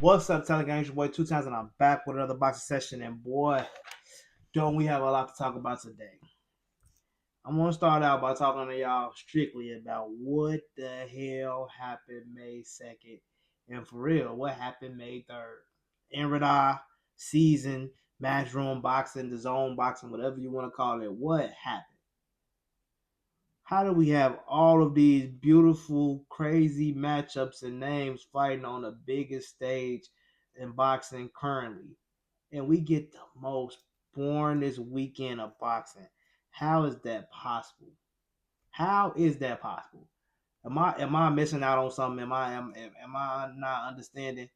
What's up, Telegram? It's your boy 2 times, and I'm back with another boxing session. And boy, don't we have a lot to talk about today. I'm gonna start out by talking to y'all strictly about what the hell happened May 2nd, and for real, what happened May 3rd. In Riyadh, season, matchroom boxing, the zone boxing, whatever you want to call it. What happened? How do we have all of these beautiful, crazy matchups and names fighting on the biggest stage in boxing currently? And we get the most boringest weekend of boxing. How is that possible? How is that possible? Am I missing out on something? Am I not understanding?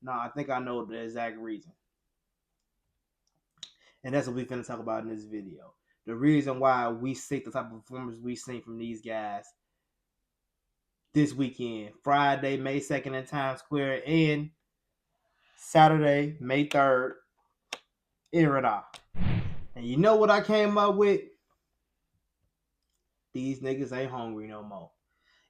No, I think I know the exact reason. And that's what we're gonna talk about in this video. The reason why we see the type of performance we seen from these guys this weekend. Friday, May 2nd in Times Square, and Saturday, May 3rd in Riyadh. And you know what I came up with? These niggas ain't hungry no more.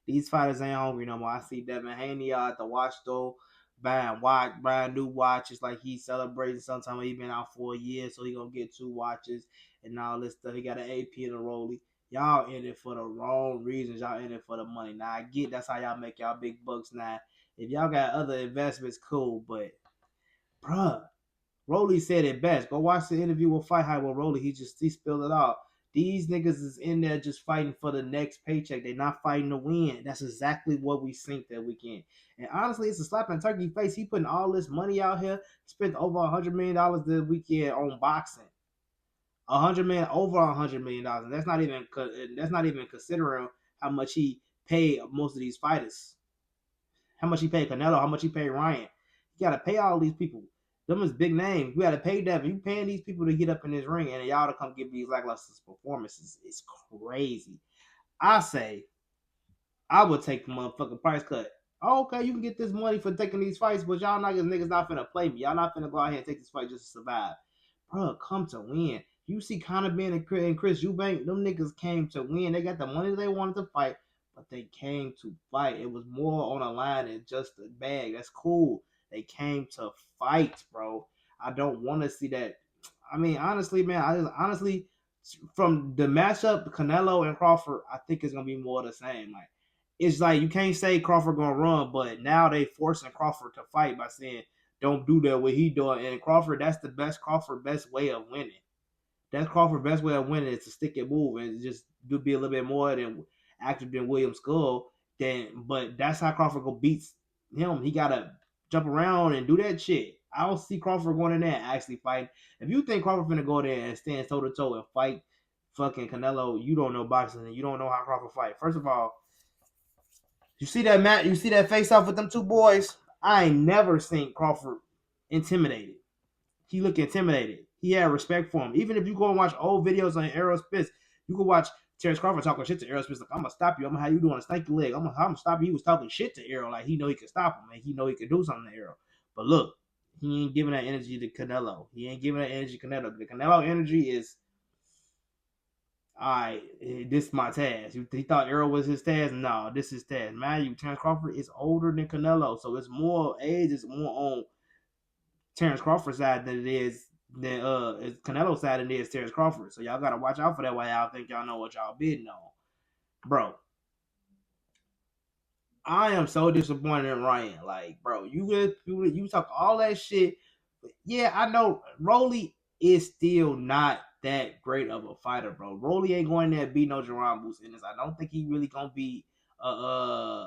These fighters ain't hungry no more. I see Devin Haney at the watch store buying new watches like he's celebrating sometime. He been out for a year, so he gonna get 2 watches and all this stuff. He got an AP and a rollie. Y'all in it for the wrong reasons. Y'all in it for the money. Now I get that's how y'all make y'all big bucks now. If y'all got other investments, cool, but bruh, Rolly said it best. Go watch the interview with Fight High with Rolly. He spilled it out. These niggas is in there just fighting for the next paycheck. They're not fighting to win. That's exactly what we think that weekend. And honestly, it's a slap in turkey face. He putting all this money out here. Spent over $100 million this weekend on boxing. Over $100 million. That's not even considering how much he paid most of these fighters. How much he paid Canelo. How much he paid Ryan. You gotta pay all these people. Them is big names. You gotta pay them. You paying these people to get up in this ring and y'all to come give these lackluster performances. It's crazy. I say I would take the motherfucking price cut. Okay, you can get this money for taking these fights, but y'all niggas not finna play me. Y'all not finna go out here and take this fight just to survive. Bro, come to win. You see Conor Ben and Chris Eubank, them niggas came to win. They got the money they wanted to fight, but they came to fight. It was more on the line than just a bag. That's cool. They came to fight, bro. I don't want to see that. I mean, honestly, man, honestly, from the matchup, Canelo and Crawford, I think it's gonna be more of the same. Like, it's like you can't say Crawford gonna run, but now they forcing Crawford to fight by saying don't do that what he doing. And Crawford, that's the best Crawford best way of winning. That's Crawford's best way of winning is to stick and move and just be a little bit more than active than William Skull. But that's how Crawford go beats him. He gotta jump around and do that shit. I don't see Crawford going in there and actually fight. If you think Crawford finna go there and stand toe to toe and fight fucking Canelo, you don't know boxing and you don't know how Crawford fight. First of all, you see that match, you see that face off with them two boys. I ain't never seen Crawford intimidated. He looked intimidated. He had respect for him. Even if you go and watch old videos on Errol Spence, you can watch Terrence Crawford talking shit to Errol Spence. Like, I'm gonna stop you. I'm gonna have you doing a stanky leg. I'm gonna stop you. He was talking shit to Errol. Like he know he could stop him and he know he could do something to Errol. But look, he ain't giving that energy to Canelo. He ain't giving that energy to Canelo. The Canelo energy is, all right, this is my task. He thought Errol was his task. No, this is task. Man, Terrence Crawford is older than Canelo, so it's more age. It's more on Terrence Crawford's side than it is than it's Canelo's side than it is Terrence Crawford. So y'all gotta watch out for that while y'all think y'all know what y'all bidding on. Bro, I am so disappointed in Ryan. Like, bro, you talk all that shit. Yeah, I know Rolly is still not that great of a fighter, bro. Rolly ain't going there to beat no Jerron Boots in this. I don't think he really gonna beat a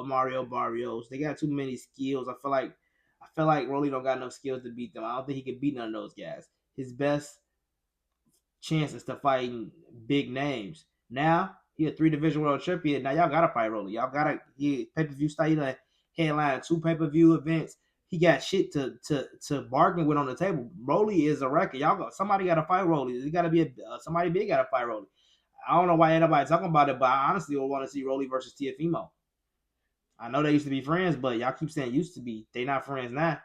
Mario Barrios. They got too many skills. I feel like Rolly don't got enough skills to beat them. I don't think he can beat none of those guys. His best chance is to fighting big names. Now he a 3 division world champion. Now y'all gotta fight Rolly. Y'all gotta pay-per-view style. He done headline 2 pay-per-view events. He got shit to bargain with on the table. Rolly is a record. Somebody gotta fight Rolly. It gotta be somebody big gotta fight Rolly. I don't know why anybody talking about it, but I honestly would want to see Rolly versus Teofimo. I know they used to be friends, but y'all keep saying used to be. They not friends now.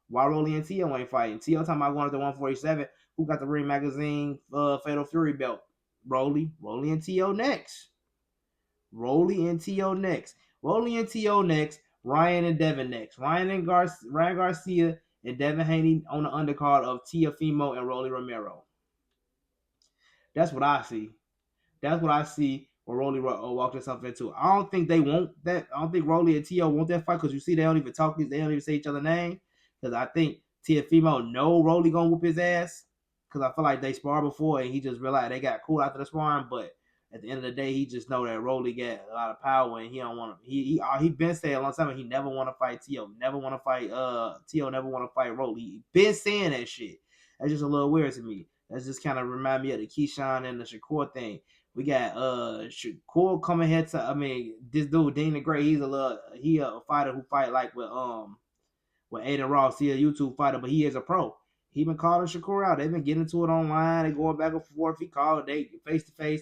Why Rolly and Tio ain't fighting? Tio talking about going up to 147. Who got the Ring Magazine Fatal Fury belt? Rolly and Tio next. Rolly and Tio next. Ryan and Devin next. Ryan Garcia and Devin Haney on the undercard of Teofimo and Rolly Romero. That's what I see. That's what I see where Rolly walked himself into. I don't think they want that. I don't think Rolly and Tio want that fight because you see they don't even talk. They don't even say each other's name. Because I think Teofimo know Rolly gonna whoop his ass. Because I feel like they sparred before and he just realized they got cool after the sparring. But at the end of the day, he just know that Rolly got a lot of power and he don't want to. He been saying a long time he never want to fight Tio. Never want to fight Tio. Never want to fight Rolly. He been saying that shit. That's just a little weird to me. That's just kind of remind me of the Keyshawn and the Shakur thing. We got Shakur coming here to. I mean, this dude Dean the Great. He's a fighter who fight like with Aiden Ross. He a YouTube fighter, but he is a pro. He been calling Shakur out. They've been getting into it online. They going back and forth. He called. They face to face.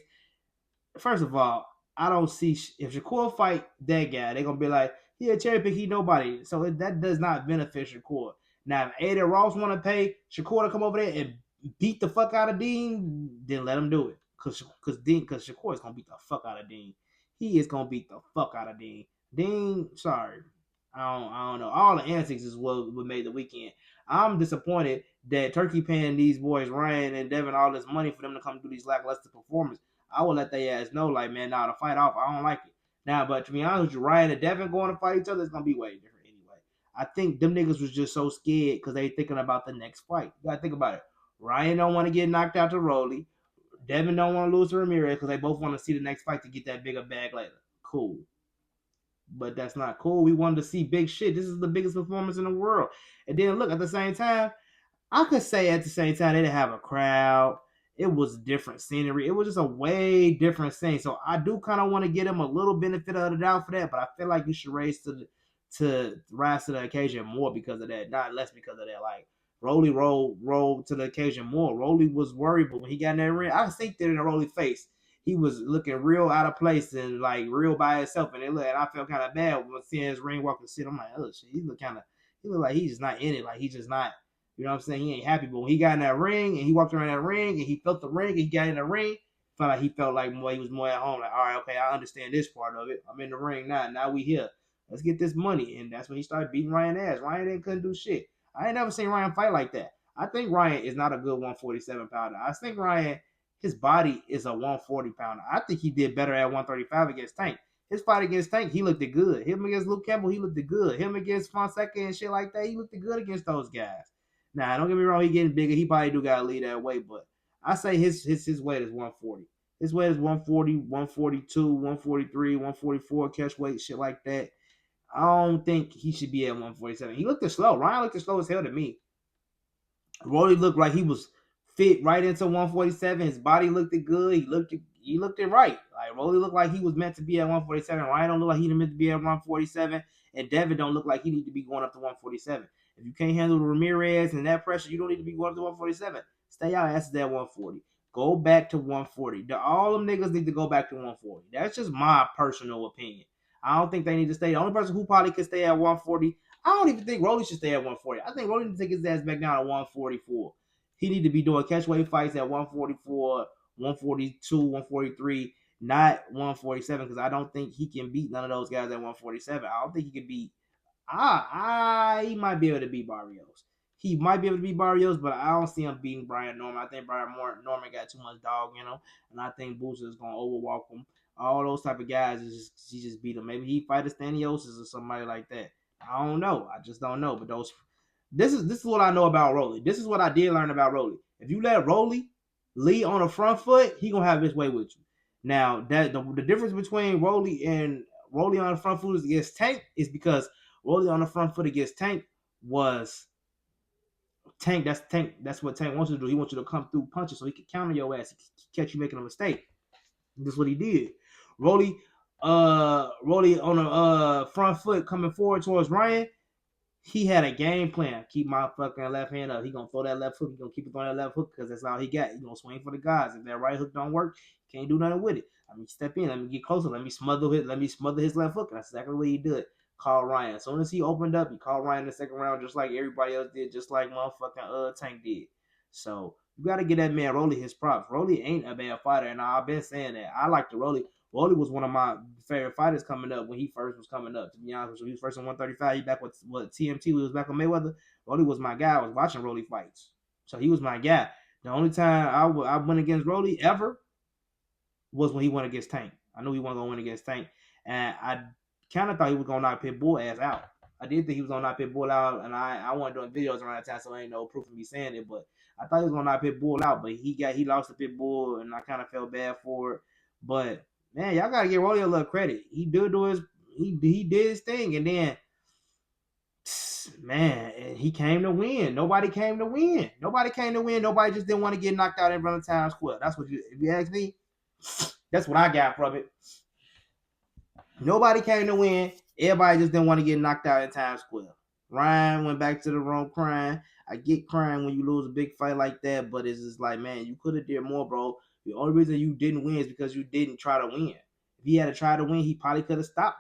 First of all, I don't see if Shakur fight that guy, they're gonna be like, he a cherry pick, he nobody. So that does not benefit Shakur. Now, if Aiden Ross want to pay Shakur to come over there and beat the fuck out of Dean, then let him do it. Cause Shakur is gonna beat the fuck out of Dean. He is gonna beat the fuck out of Dean. Dean, sorry. I don't know. All the antics is what made the weekend. I'm disappointed that Turkey paying these boys Ryan and Devin all this money for them to come do these lackluster performances. I will let they ass know, like, man, nah, to fight off, I don't like it. Now, but to be honest with you, Ryan and Devin going to fight each other is gonna be way different anyway. I think them niggas was just so scared because they thinking about the next fight. You gotta think about it. Ryan don't want to get knocked out to Rolly. Devin don't want to lose to Ramirez because they both want to see the next fight to get that bigger bag later. Cool. But that's not cool. We wanted to see big shit. This is the biggest performance in the world. And then look, at the same time, I could say at the same time they didn't have a crowd. It was different scenery. It was just a way different scene. So I do kind of want to give them a little benefit of the doubt for that, but I feel like you should rise to the occasion more because of that, not less because of that. Like Rolly rolled to the occasion more. Rolly was worried, but when he got in that ring, I see that in the Rolly face. He was looking real out of place and like real by himself, and I felt kind of bad when seeing his ring walk and sit. I'm like, oh shit, he look like he's just not in it. Like he's just not. You know what I'm saying? He ain't happy. But when he got in that ring and he walked around that ring and he felt the ring and he got in the ring, he felt like more he was more at home. Like, all right, okay, I understand this part of it. I'm in the ring now. Now we here. Let's get this money. And that's when he started beating Ryan ass. Ryan couldn't do shit. I ain't never seen Ryan fight like that. I think Ryan is not a good 147 pounder. I think Ryan, his body is a 140 pounder. I think he did better at 135 against Tank. His fight against Tank, he looked good. Him against Luke Campbell, he looked good. Him against Fonseca and shit like that, he looked good against those guys. Now, don't get me wrong, he getting bigger. He probably do got to lead that weight, but I say his weight is 140. His weight is 140, 142, 143, 144 catch weight, shit like that. I don't think he should be at 147. He looked slow. Ryan looked slow as hell to me. Rolly looked like he was fit right into 147. His body looked good. He looked it right. Like Rolly looked like he was meant to be at 147. Ryan don't look like he meant to be at 147. And Devin don't look like he need to be going up to 147. If you can't handle the Ramirez and that pressure, you don't need to be going up to 147. Stay out asses at 140. Go back to 140. All them niggas need to go back to 140. That's just my personal opinion. I don't think they need to stay. The only person who probably could stay at 140, I don't even think Rolly should stay at 140. I think Rolly needs to take his ass back down to 144. He need to be doing catchweight fights at 144, 142, 143, not 147, because I don't think he can beat none of those guys at 147. I don't think he can beat. He might be able to beat Barrios. He might be able to beat Barrios, but I don't see him beating Brian Norman. I think Norman got too much dog, and I think Booster is going to overwalk him. All those type of guys, he just beat him. Maybe he fight a Staniosis or somebody like that. I don't know. I just don't know. But this is what I know about Rolly. This is what I did learn about Rolly. If you let Rolly lead on the front foot, he gonna have his way with you. Now that the difference between Rolly on the front foot against Tank is because Rolly on the front foot against Tank was Tank. That's what Tank wants you to do. He wants you to come through punches so he can counter your ass. He can catch you making a mistake. That's what he did. Rolly on the front foot coming forward towards Ryan. He had a game plan. Keep my fucking left hand up. He gonna throw that left hook. He gonna keep it throwing that left hook because that's all he got. He gonna swing for the guys. If that right hook don't work, he can't do nothing with it. Let me step in. Let me get closer. Let me smother his left hook. And that's exactly what he did. Call Ryan. As soon as he opened up, he called Ryan in the second round, just like everybody else did, just like motherfucking Tank did. So You got to get that man Rolly his props. Rolly ain't a bad fighter, and I've been saying that. I like the Rolly. Rolly was one of my favorite fighters coming up when he first was coming up. To be honest with you, he was first in 135. He back with TMT. We was back with Mayweather. Rolly was my guy. I was watching Rolly fights, so he was my guy. The only time I went against Rolly ever was when he went against Tank. I knew he wasn't gonna win against Tank, and I kind of thought he was gonna knock Pitbull ass out. I did think he was gonna knock Pitbull out, and I wasn't doing videos around that time, so ain't no proof of me saying it. But I thought he was gonna knock Pitbull out, but he lost to Pitbull, and I kind of felt bad for it. But man, y'all gotta give Rolly a little credit. He did his thing, and then man, he came to win. Nobody came to win. Nobody just didn't want to get knocked out in front of Times Square. That's what if you ask me, that's what I got from it. Nobody came to win. Everybody just didn't want to get knocked out in Times Square. Ryan went back to the room crying. I get crying when you lose a big fight like that, but it's just like, man, you could have did more, bro. The only reason you didn't win is because you didn't try to win. If he had to try to win, he probably could have stopped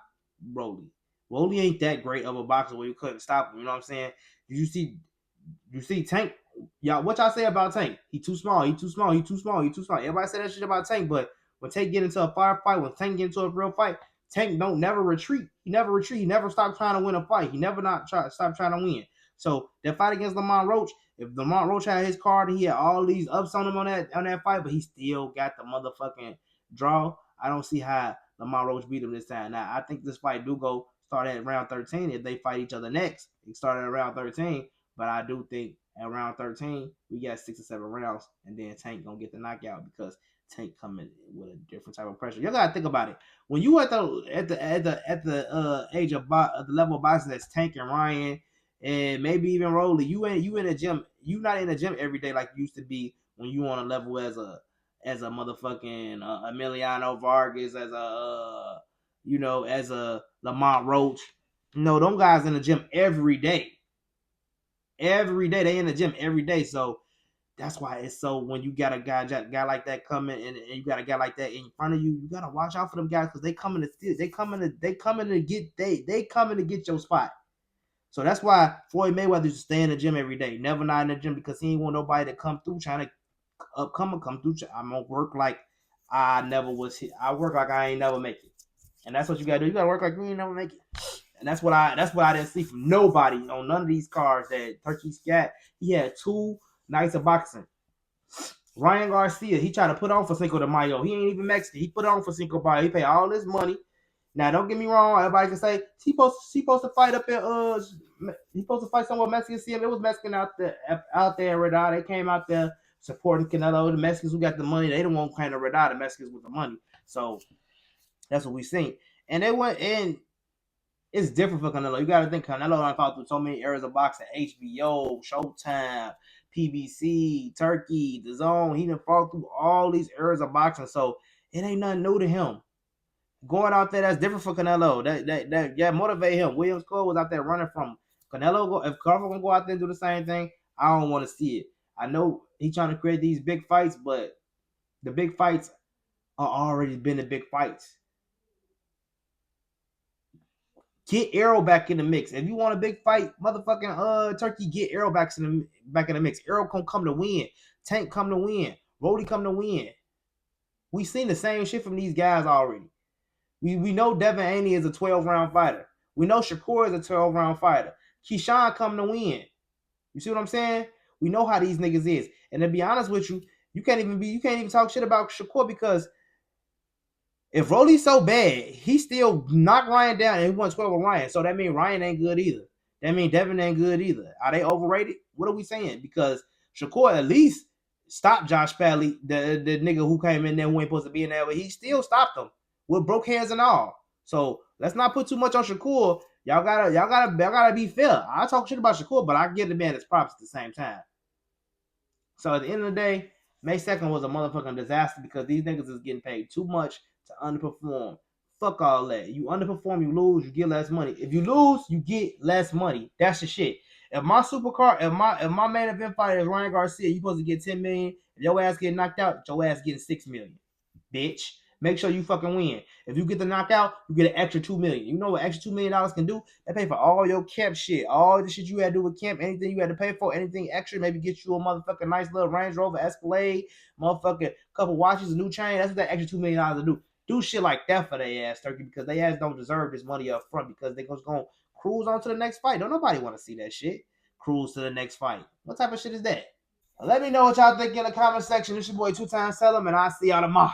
Rolly. Rolly ain't that great of a boxer where you couldn't stop him. You know what I'm saying? You see Tank. Y'all, what y'all say about Tank? He too small. Everybody say that shit about Tank, but when Tank get into a firefight, when Tank get into a real fight, Tank don't never retreat. He never retreat. He never stopped trying to win a fight. He never stop trying to win. So that fight against Lamont Roach, if Lamont Roach had his card and he had all these ups on him on that fight, but he still got the motherfucking draw, I don't see how Lamont Roach beat him this time. Now, I think this fight do go start at round 13 if they fight each other next. It started at round 13, but I do think at round 13 we got 6 or 7 rounds, and then Tank gonna get the knockout because Tank coming with a different type of pressure. You gotta think about it. When you at the age of the level of boxing that's Tank and Ryan and maybe even Rolly, you in a gym. You not in a gym every day like you used to be when you on a level as a motherfucking Emiliano Vargas, as a as a Lamont Roach. No, them guys in the gym every day. Every day they in the gym every day. So that's why it's so when you got a guy like that coming and you got a guy like that in front of you, you gotta watch out for them guys because they coming to steal. They coming to get your spot. So that's why Floyd Mayweather used to stay in the gym every day, never not in the gym because he ain't want nobody to come through trying to come through. I'm gonna work like I never was here. I work like I ain't never make it, and that's what you gotta do. You gotta work like you ain't never make it. And that's what I didn't see from nobody on none of these cards that Turkey Scat. He had 2 nights of boxing. Ryan Garcia, he tried to put on for Cinco de Mayo. He ain't even Mexican. He put on for Cinco de Mayo. He paid all this money. Now, don't get me wrong. Everybody can say he supposed to fight up in he supposed to fight somewhere Mexican. See him. It was Mexican out there in Riyadh. They came out there supporting Canelo. The Mexicans who got the money, they don't want kind of Riyadh. The Mexicans with the money. So that's what we seen. And they went in. It's different for Canelo. You got to think Canelo done fought through so many eras of boxing: HBO, Showtime, PBC, Turkey, The Zone. He done fought through all these eras of boxing, so it ain't nothing new to him. Going out there, that's different for Canelo. That motivate him. Williams Cole was out there running from Canelo. If Crawford gonna go out there and do the same thing, I don't want to see it. I know he's trying to create these big fights, but the big fights are already been the big fights. Get Errol back in the mix. If you want a big fight, motherfucking Turkey, get Errol back in the mix. Errol come to win. Tank come to win. Rolly come to win. We seen the same shit from these guys already. We know Devin Haney is a 12-round fighter. We know Shakur is a 12-round fighter. Keyshawn come to win. You see what I'm saying? We know how these niggas is. And to be honest with you, you can't even talk shit about Shakur because if Rolly's so bad, he still knocked Ryan down and he won 12 with Ryan. So that means Ryan ain't good either. That means Devin ain't good either. Are they overrated? What are we saying? Because Shakur at least stopped Josh Padley, the nigga who came in there who ain't supposed to be in there, but he still stopped him with broke hands and all. So let's not put too much on Shakur. Y'all gotta be fair. I talk shit about Shakur, but I give the man his props at the same time. So at the end of the day, May 2nd was a motherfucking disaster because these niggas is getting paid too much to underperform. Fuck all that. You underperform, you lose, you get less money. If you lose, you get less money. That's the shit. If my main event fighter is Ryan Garcia, you supposed to get $10 million. If your ass get knocked out, your ass getting $6 million. Bitch. Make sure you fucking win. If you get the knockout, you get an extra $2 million. You know what extra $2 million can do? They pay for all your camp shit, all the shit you had to do with camp, anything you had to pay for, anything extra, maybe get you a motherfucking nice little Range Rover Escalade, motherfucking couple watches, a new chain. That's what that extra $2 million will do. Do shit like that for their ass, Turkey, because they ass don't deserve this money up front because they just gonna cruise on to the next fight. Don't nobody want to see that shit. Cruise to the next fight. What type of shit is that? Let me know what y'all think in the comment section. This your boy 2 Times Selim, and I'll see y'all tomorrow.